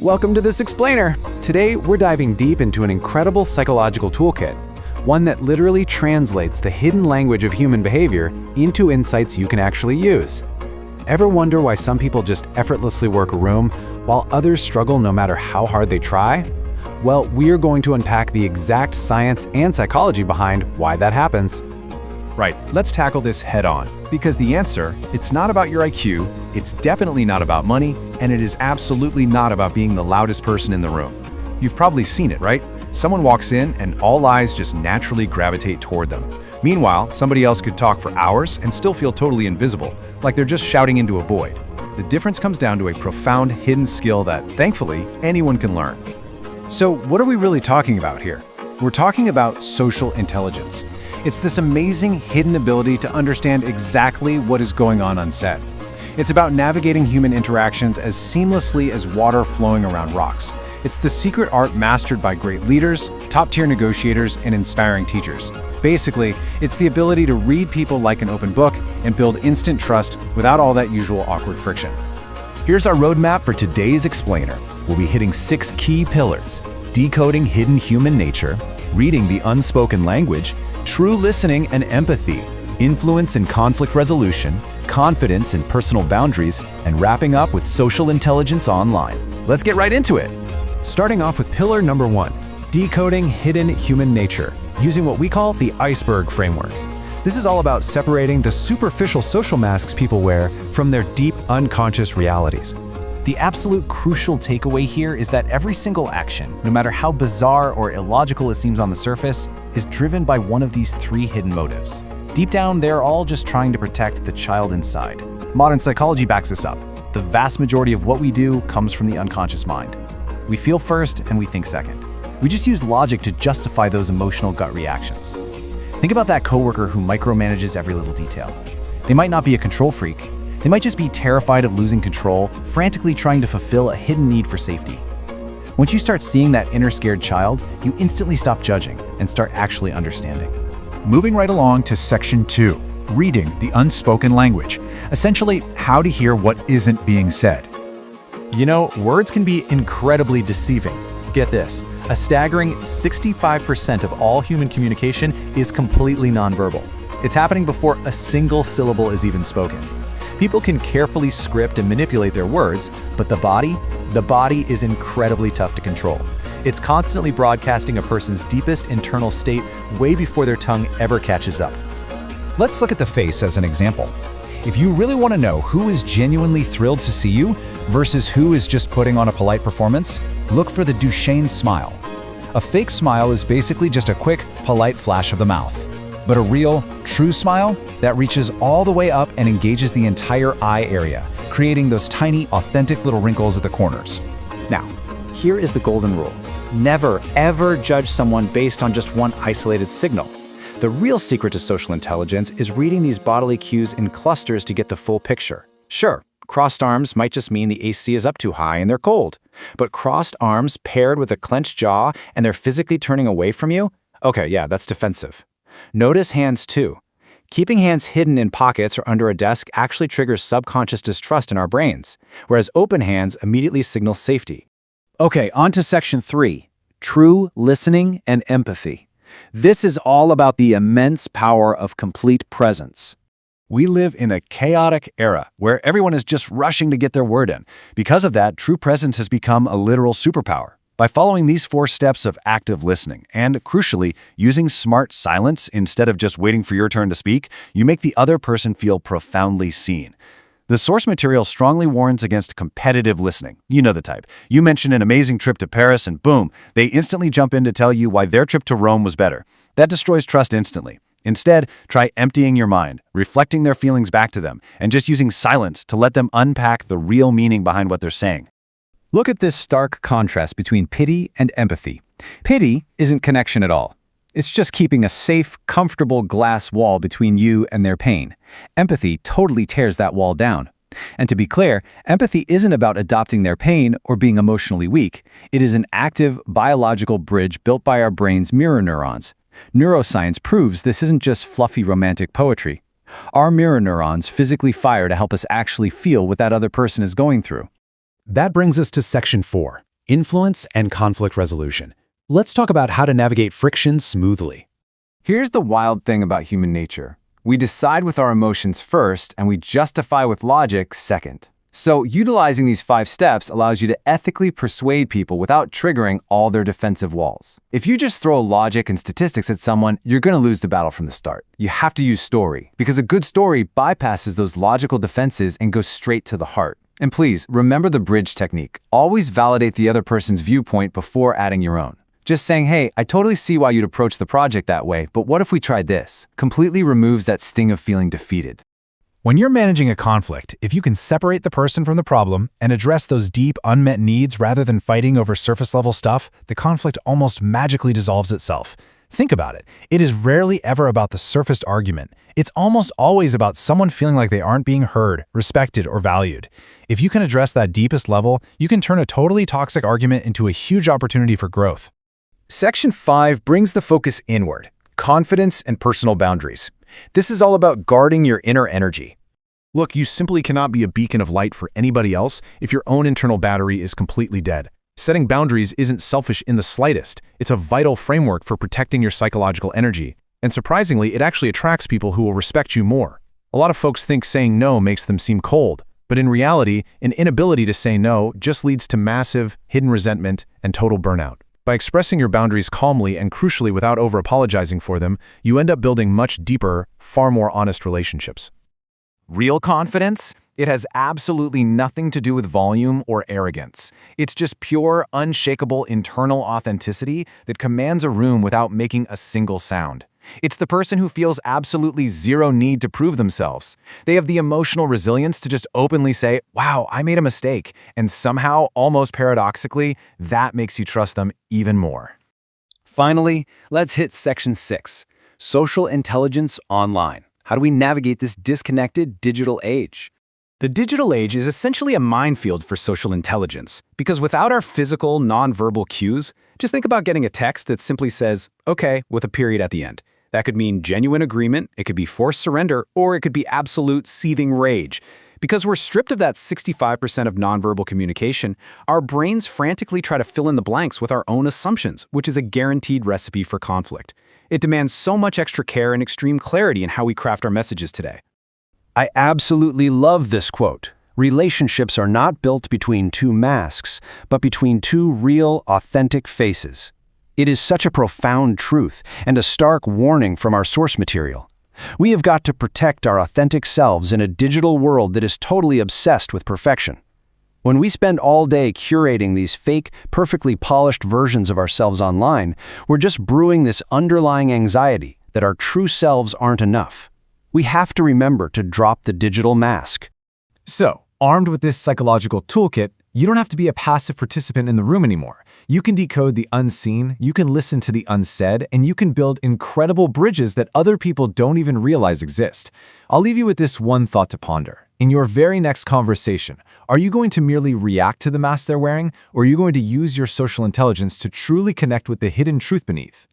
Welcome to This Explainer. Today, we're diving deep into an incredible psychological toolkit, one that literally translates the hidden language of human behavior into insights you can actually use. Ever wonder why some people just effortlessly work a room while others struggle no matter how hard they try? Well, we're going to unpack the exact science and psychology behind why that happens. Right, let's tackle this head on. Because the answer, it's not about your IQ, it's definitely not about money, and it is absolutely not about being the loudest person in the room. You've probably seen it, right? Someone walks in and all eyes just naturally gravitate toward them. Meanwhile, somebody else could talk for hours and still feel totally invisible, like they're just shouting into a void. The difference comes down to a profound hidden skill that, thankfully, anyone can learn. So, what are we really talking about here? We're talking about social intelligence. It's this amazing hidden ability to understand exactly what is going on set. It's about navigating human interactions as seamlessly as water flowing around rocks. It's the secret art mastered by great leaders, top-tier negotiators, and inspiring teachers. Basically, it's the ability to read people like an open book and build instant trust without all that usual awkward friction. Here's our roadmap for today's explainer. We'll be hitting 6 key pillars: decoding hidden human nature, reading the unspoken language, true listening and empathy, influence and conflict resolution, confidence and personal boundaries, and wrapping up with social intelligence online. Let's get right into it. Starting off with pillar number 1, decoding hidden human nature, using what we call the iceberg framework. This is all about separating the superficial social masks people wear from their deep, unconscious realities. The absolute crucial takeaway here is that every single action, no matter how bizarre or illogical it seems on the surface, is driven by one of these 3 hidden motives. Deep down, they're all just trying to protect the child inside. Modern psychology backs this up. The vast majority of what we do comes from the unconscious mind. We feel first and we think second. We just use logic to justify those emotional gut reactions. Think about that coworker who micromanages every little detail. They might not be a control freak. They might just be terrified of losing control, frantically trying to fulfill a hidden need for safety. Once you start seeing that inner scared child, you instantly stop judging and start actually understanding. Moving right along to section 2, reading the unspoken language. Essentially, how to hear what isn't being said. You know, words can be incredibly deceiving. Get this, a staggering 65% of all human communication is completely nonverbal. It's happening before a single syllable is even spoken. People can carefully script and manipulate their words, but the body is incredibly tough to control. It's constantly broadcasting a person's deepest internal state way before their tongue ever catches up. Let's look at the face as an example. If you really want to know who is genuinely thrilled to see you versus who is just putting on a polite performance, look for the Duchenne smile. A fake smile is basically just a quick, polite flash of the mouth. But a real, true smile that reaches all the way up and engages the entire eye area, creating those tiny, authentic little wrinkles at the corners. Now, here is the golden rule. Never, ever judge someone based on just one isolated signal. The real secret to social intelligence is reading these bodily cues in clusters to get the full picture. Sure, crossed arms might just mean the AC is up too high and they're cold. But crossed arms paired with a clenched jaw and they're physically turning away from you? Okay, yeah, that's defensive. Notice hands too. Keeping hands hidden in pockets or under a desk actually triggers subconscious distrust in our brains, whereas open hands immediately signal safety. Okay, on to section 3, true listening and empathy. This is all about the immense power of complete presence. We live in a chaotic era where everyone is just rushing to get their word in. Because of that, true presence has become a literal superpower. By following these 4 steps of active listening and, crucially, using smart silence instead of just waiting for your turn to speak, you make the other person feel profoundly seen. The source material strongly warns against competitive listening. You know the type. You mention an amazing trip to Paris and boom, they instantly jump in to tell you why their trip to Rome was better. That destroys trust instantly. Instead, try emptying your mind, reflecting their feelings back to them, and just using silence to let them unpack the real meaning behind what they're saying. Look at this stark contrast between pity and empathy. Pity isn't connection at all. It's just keeping a safe, comfortable glass wall between you and their pain. Empathy totally tears that wall down. And to be clear, empathy isn't about adopting their pain or being emotionally weak. It is an active, biological bridge built by our brain's mirror neurons. Neuroscience proves this isn't just fluffy romantic poetry. Our mirror neurons physically fire to help us actually feel what that other person is going through. That brings us to section 4, influence and conflict resolution. Let's talk about how to navigate friction smoothly. Here's the wild thing about human nature. We decide with our emotions first, and we justify with logic second. So, utilizing these 5 steps allows you to ethically persuade people without triggering all their defensive walls. If you just throw logic and statistics at someone, you're going to lose the battle from the start. You have to use story, because a good story bypasses those logical defenses and goes straight to the heart. And please, remember the bridge technique. Always validate the other person's viewpoint before adding your own. Just saying, hey, I totally see why you'd approach the project that way, but what if we tried this? Completely removes that sting of feeling defeated. When you're managing a conflict, if you can separate the person from the problem and address those deep, unmet needs rather than fighting over surface-level stuff, the conflict almost magically dissolves itself. Think about it. It is rarely ever about the surfaced argument. It's almost always about someone feeling like they aren't being heard, respected, or valued. If you can address that deepest level, you can turn a totally toxic argument into a huge opportunity for growth. Section 5 brings the focus inward: confidence and personal boundaries. This is all about guarding your inner energy. Look, you simply cannot be a beacon of light for anybody else if your own internal battery is completely dead. Setting boundaries isn't selfish in the slightest. It's a vital framework for protecting your psychological energy. And surprisingly, it actually attracts people who will respect you more. A lot of folks think saying no makes them seem cold, but in reality, an inability to say no just leads to massive, hidden resentment and total burnout. By expressing your boundaries calmly and crucially without over-apologizing for them, you end up building much deeper, far more honest relationships. Real confidence? It has absolutely nothing to do with volume or arrogance. It's just pure, unshakable internal authenticity that commands a room without making a single sound. It's the person who feels absolutely zero need to prove themselves. They have the emotional resilience to just openly say, wow, I made a mistake, and somehow, almost paradoxically, that makes you trust them even more. Finally, let's hit Section 6, Social Intelligence Online. How do we navigate this disconnected digital age? The digital age is essentially a minefield for social intelligence, because without our physical, nonverbal cues, just think about getting a text that simply says, okay, with a period at the end. That could mean genuine agreement, it could be forced surrender, or it could be absolute seething rage. Because we're stripped of that 65% of nonverbal communication, our brains frantically try to fill in the blanks with our own assumptions, which is a guaranteed recipe for conflict. It demands so much extra care and extreme clarity in how we craft our messages today. I absolutely love this quote. Relationships are not built between two masks, but between two real, authentic faces. It is such a profound truth and a stark warning from our source material. We have got to protect our authentic selves in a digital world that is totally obsessed with perfection. When we spend all day curating these fake, perfectly polished versions of ourselves online, we're just brewing this underlying anxiety that our true selves aren't enough. We have to remember to drop the digital mask. So, armed with this psychological toolkit, you don't have to be a passive participant in the room anymore. You can decode the unseen, you can listen to the unsaid, and you can build incredible bridges that other people don't even realize exist. I'll leave you with this one thought to ponder. In your very next conversation, are you going to merely react to the mask they're wearing, or are you going to use your social intelligence to truly connect with the hidden truth beneath?